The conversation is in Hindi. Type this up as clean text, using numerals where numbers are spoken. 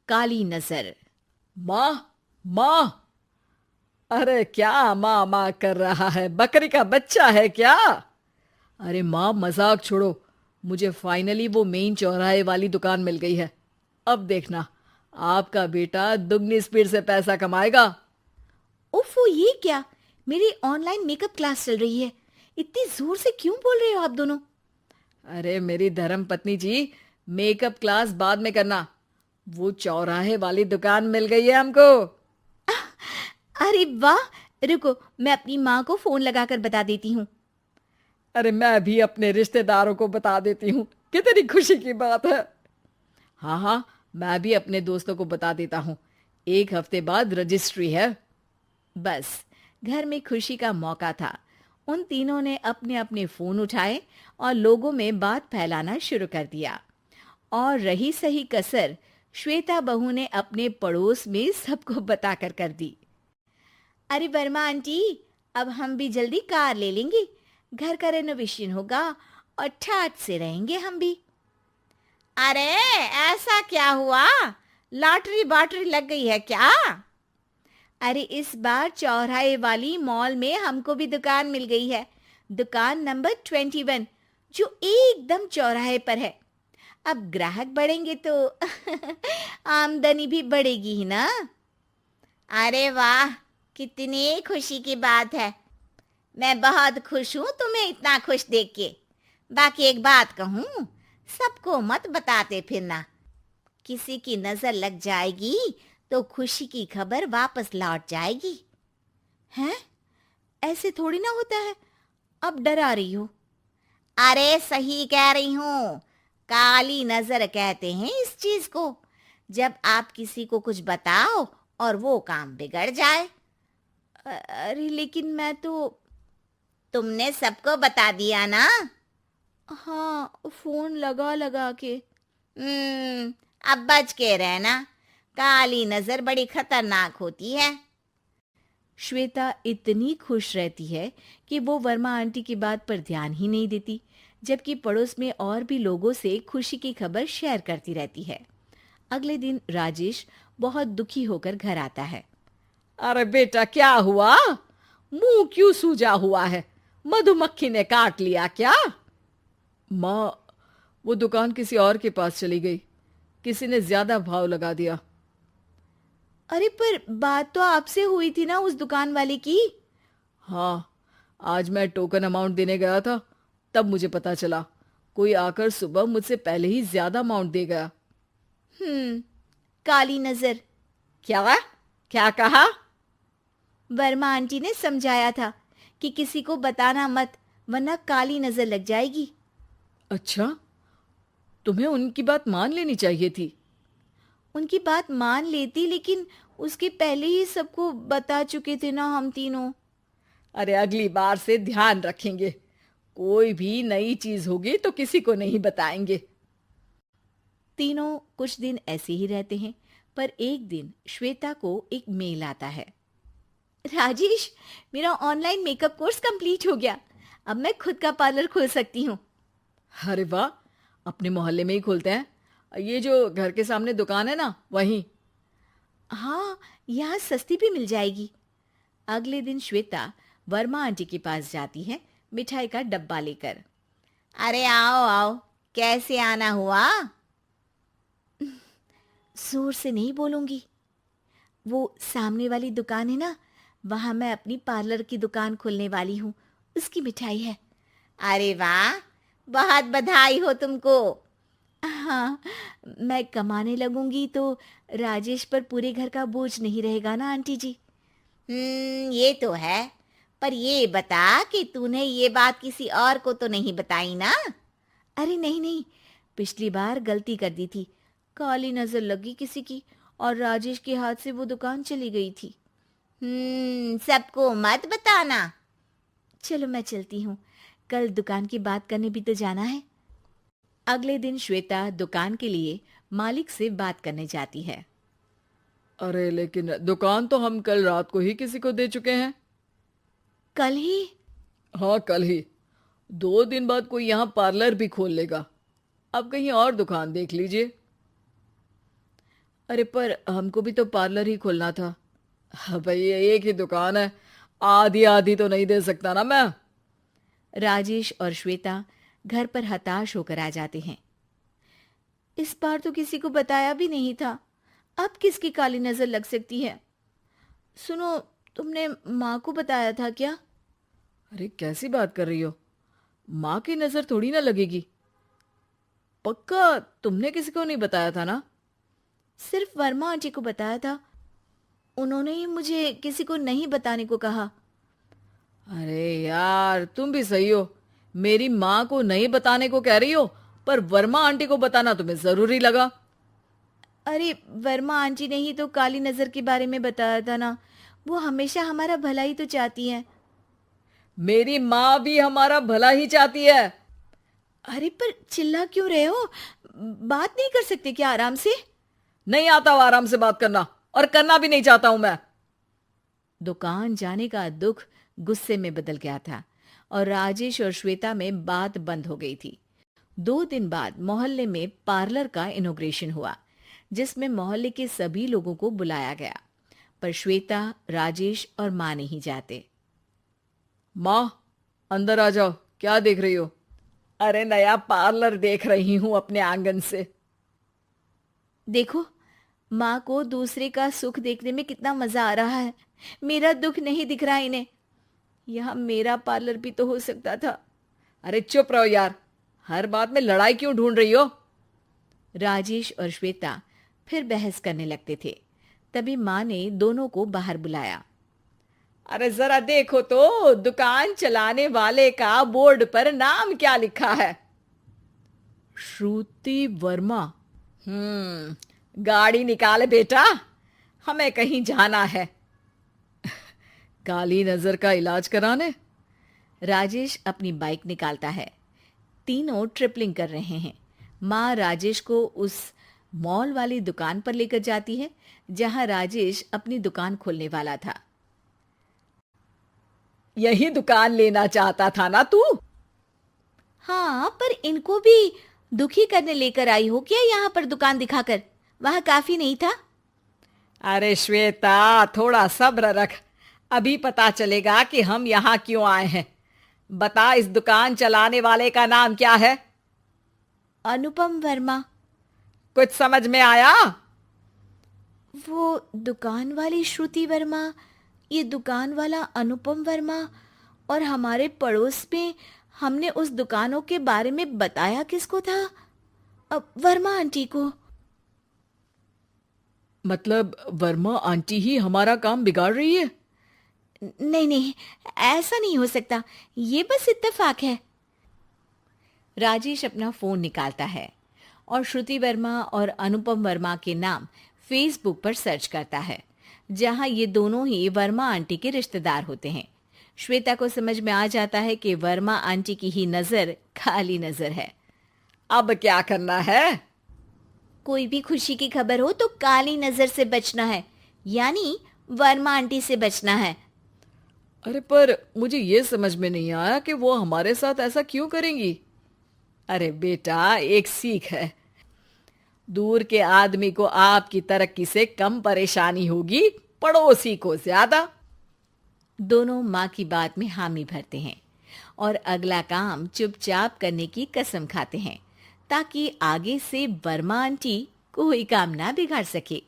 काली नजर। माँ, माँ। अरे क्या माँ माँ कर रहा है? बकरी का बच्चा है क्या? अरे माँ, मजाक छोड़ो। मुझे फाइनली वो मेन चौराहे वाली दुकान मिल गई है। अब देखना, आपका बेटा दुगनी स्पीड से पैसा कमाएगा। ओफो, ये क्या? मेरी ऑनलाइन मेकअप क्लास चल रही है। इतनी जोर से क्यों बोल रहे हो आप दोनों? अरे मेरी धर्म पत्नी जी, मेकअप क्लास बाद में करना। वो चौराहे वाली दुकान मिल गई है हमको। अरे वाह! रुको, मैं अपनी माँ को फोन लगाकर बता देती हूँ। अरे मैं भी अपने रिश्तेदारों को बता देती हूँ। कितनी खुशी की बात है। हाँ हाँ, मैं भी अपने दोस्तों को बता देता हूँ। 1 हफ्ते बाद रजिस्ट्री है। बस, घर में खुशी का मौका था। उन तीनों ने अपने अपने फोन उठाए और लोगों में बात फैलाना शुरू कर दिया। और रही सही कसर, श्वेता बहू ने अपने पड़ोस में सबको बताकर कर दी। अरे वर्मा आंटी, अब हम भी जल्दी कार ले लेंगे। घर का रेनोवेशन होगा और ठाट से रहेंगे हम भी। अरे, ऐसा क्या हुआ? लॉटरी बाटरी लग गई है क्या? अरे, इस बार चौराहे वाली मॉल में हमको भी दुकान मिल गई है। दुकान नंबर 21, जो एकदम चौराहे पर है। अब ग्राहक बढ़ेंगे तो आमदनी भी बढ़ेगी ही ना। अरे वाह, कितनी खुशी की बात है। मैं बहुत खुश हूँ तुम्हें इतना खुश देख के। बाकी एक बात कहूँ, सबको मत बताते फिरना। किसी की नजर लग जाएगी तो खुशी की खबर वापस लौट जाएगी। हैं? ऐसे थोड़ी ना होता है। अब डरा रही हो। अरे सही कह रही हूँ। काली नजर कहते हैं इस चीज को, जब आप किसी को कुछ बताओ और वो काम बिगड़ जाए। अरे लेकिन मैं तो। तुमने सबको बता दिया ना? हाँ, फोन लगा लगा के। अब बच के रहना। काली नजर बड़ी खतरनाक होती है। श्वेता इतनी खुश रहती है कि वो वर्मा आंटी की बात पर ध्यान ही नहीं देती, जबकि पड़ोस में और भी लोगों से खुशी की खबर शेयर करती रहती है। अगले दिन राजेश बहुत दुखी होकर घर आता है। अरे बेटा, क्या हुआ? मुंह क्यों सूजा हुआ है? मधुमक्खी ने काट लिया क्या? माँ, वो दुकान किसी और के पास चली गई। किसी ने ज्यादा भाव लगा दिया। अरे पर बात तो आपसे हुई थी ना उस दुकान वाले की। हाँ, आज मैं टोकन अमाउंट देने गया था, तब मुझे पता चला। कोई आकर सुबह मुझसे पहले ही ज्यादा अमाउंट दे गया। हम्म, काली नजर। क्या? क्या कहा? वर्मा आंटी ने समझाया था कि किसी को बताना मत, वरना काली नजर लग जाएगी। अच्छा, तुम्हें उनकी बात मान लेनी चाहिए थी। उनकी बात मान लेती, लेकिन उसके पहले ही सबको बता चुके थे ना हम तीनों। अरे अगली बार से ध्यान रखेंगे। कोई भी नई चीज होगी तो किसी को नहीं बताएंगे। तीनों कुछ दिन ऐसे ही रहते हैं, पर एक दिन श्वेता को एक मेल आता है। राजेश, मेरा ऑनलाइन मेकअप कोर्स कंप्लीट हो गया। अब मैं खुद का पार्लर खोल सकती हूँ। अरे वाह, अपने मोहल्ले में ही खोलते हैं। ये जो घर के सामने दुकान है ना, वहीं। हाँ, यहाँ सस्ती भी मिल जाएगी। अगले दिन श्वेता वर्मा आंटी के पास जाती है, मिठाई का डब्बा लेकर। अरे आओ आओ, कैसे आना हुआ? जोर से नहीं बोलूंगी। वो सामने वाली दुकान है ना, वहां मैं अपनी पार्लर की दुकान खोलने वाली हूँ। उसकी मिठाई है। अरे वाह, बहुत बधाई हो तुमको। हाँ, मैं कमाने लगूंगी तो राजेश पर पूरे घर का बोझ नहीं रहेगा ना आंटी जी। ये तो है। पर ये बता कि तूने ये बात किसी और को तो नहीं बताई ना? अरे नहीं नहीं, पिछली बार गलती कर दी थी। काली नजर लगी किसी की और राजेश के हाथ से वो दुकान चली गई थी। सबको मत बताना। चलो मैं चलती हूँ, कल दुकान की बात करने भी तो जाना है। अगले दिन श्वेता दुकान के लिए मालिक से बात करने जाती है। अरे लेकिन दुकान तो हम कल रात को ही किसी को दे चुके हैं। कल ही? हाँ, कल ही। 2 दिन बाद कोई यहाँ पार्लर भी खोल लेगा। अब कहीं और दुकान देख लीजिए। अरे पर हमको भी तो पार्लर ही खोलना था। हाँ भाई, एक ही दुकान है, आधी आधी तो नहीं दे सकता ना मैं। राजेश और श्वेता घर पर हताश होकर आ जाते हैं। इस बार तो किसी को बताया भी नहीं था, अब किसकी काली नजर लग सकती है। सुनो, तुमने माँ को बताया था क्या? अरे कैसी बात कर रही हो, माँ की नजर थोड़ी ना लगेगी। पक्का तुमने किसी को नहीं बताया था ना? सिर्फ वर्मा आंटी को बताया था, उन्होंने ही मुझे किसी को नहीं बताने को कहा। अरे यार, तुम भी सही हो, मेरी माँ को नहीं बताने को कह रही हो, पर वर्मा आंटी को बताना तुम्हें जरूरी लगा। अरे वर्मा आंटी ने ही तो काली नजर के बारे में बताया था ना, वो हमेशा हमारा भला ही तो चाहती है। मेरी माँ भी हमारा भला ही चाहती है। अरे पर चिल्ला क्यों रहे हो? बात नहीं कर सकते क्या आराम से? नहीं आता वो आराम से बात करना, और करना भी नहीं चाहता हूं मैं। दुकान जाने का दुख गुस्से में बदल गया था और राजेश और श्वेता में बात बंद हो गई थी। 2 दिन बाद मोहल्ले में पार्लर का इनॉग्रेशन हुआ, जिसमें मोहल्ले के सभी लोगों को बुलाया गया, पर श्वेता, राजेश और माँ नहीं जाते। माँ, अंदर आ जाओ, क्या देख रही हो? अरे नया पार्लर देख रही हूं अपने आंगन से। देखो, माँ को दूसरे का सुख देखने में कितना मजा आ रहा है, मेरा दुख नहीं दिख रहा इन्हें। यहाँ मेरा पार्लर भी तो हो सकता था। अरे चुप रहो यार, हर बात में लड़ाई क्यों ढूंढ रही हो? राजेश और श्वेता फिर बहस करने लगते थे। तभी माँ ने दोनों को बाहर बुलाया। अरे जरा देखो तो, दुकान चलाने वाले का बोर्ड पर नाम क्या लिखा है? श्रुति वर्मा। गाड़ी निकाले बेटा, हमें कहीं जाना है। काली नजर का इलाज कराने? राजेश अपनी बाइक निकालता है। तीनों ट्रिपलिंग कर रहे हैं। माँ राजेश को उस मॉल वाली दुकान पर लेकर जाती है जहां राजेश अपनी दुकान खोलने वाला था। यही दुकान लेना चाहता था ना तू? हाँ, पर इनको भी दुखी करने लेकर आई हो क्या यहाँ पर दुकान दिखाकर? वहां काफी नहीं था? अरे श्वेता, थोड़ा सब्र रख, अभी पता चलेगा कि हम यहाँ क्यों आए हैं। बता, इस दुकान चलाने वाले का नाम क्या है? अनुपम वर्मा। कुछ समझ में आया? वो दुकान वाली श्रुति वर्मा, ये दुकान वाला अनुपम वर्मा, और हमारे पड़ोस में हमने उस दुकानों के बारे में बताया किसको था? अब वर्मा आंटी को। मतलब वर्मा आंटी ही हमारा काम बिगाड़ रही है? नहीं नहीं, ऐसा नहीं हो सकता, ये बस इत्तेफाक है। राजेश अपना फोन निकालता है और श्रुति वर्मा और अनुपम वर्मा के नाम फेसबुक पर सर्च करता है, जहां ये दोनों ही वर्मा आंटी के रिश्तेदार होते हैं। श्वेता को समझ में आ जाता है कि वर्मा आंटी की ही नजर खाली नजर है। अब क्या करना है? कोई भी खुशी की खबर हो तो काली नजर से बचना है, यानी वर्मा आंटी से बचना है। अरे पर मुझे ये समझ में नहीं आया कि वो हमारे साथ ऐसा क्यों करेंगी। अरे बेटा, एक सीख है, दूर के आदमी को आपकी तरक्की से कम परेशानी होगी, पड़ोसी को ज्यादा। दोनों माँ की बात में हामी भरते हैं और अगला काम चुपचाप करने की कसम खाते हैं, ताकि आगे से वर्मा आंटी कोई काम ना बिगाड़ सके।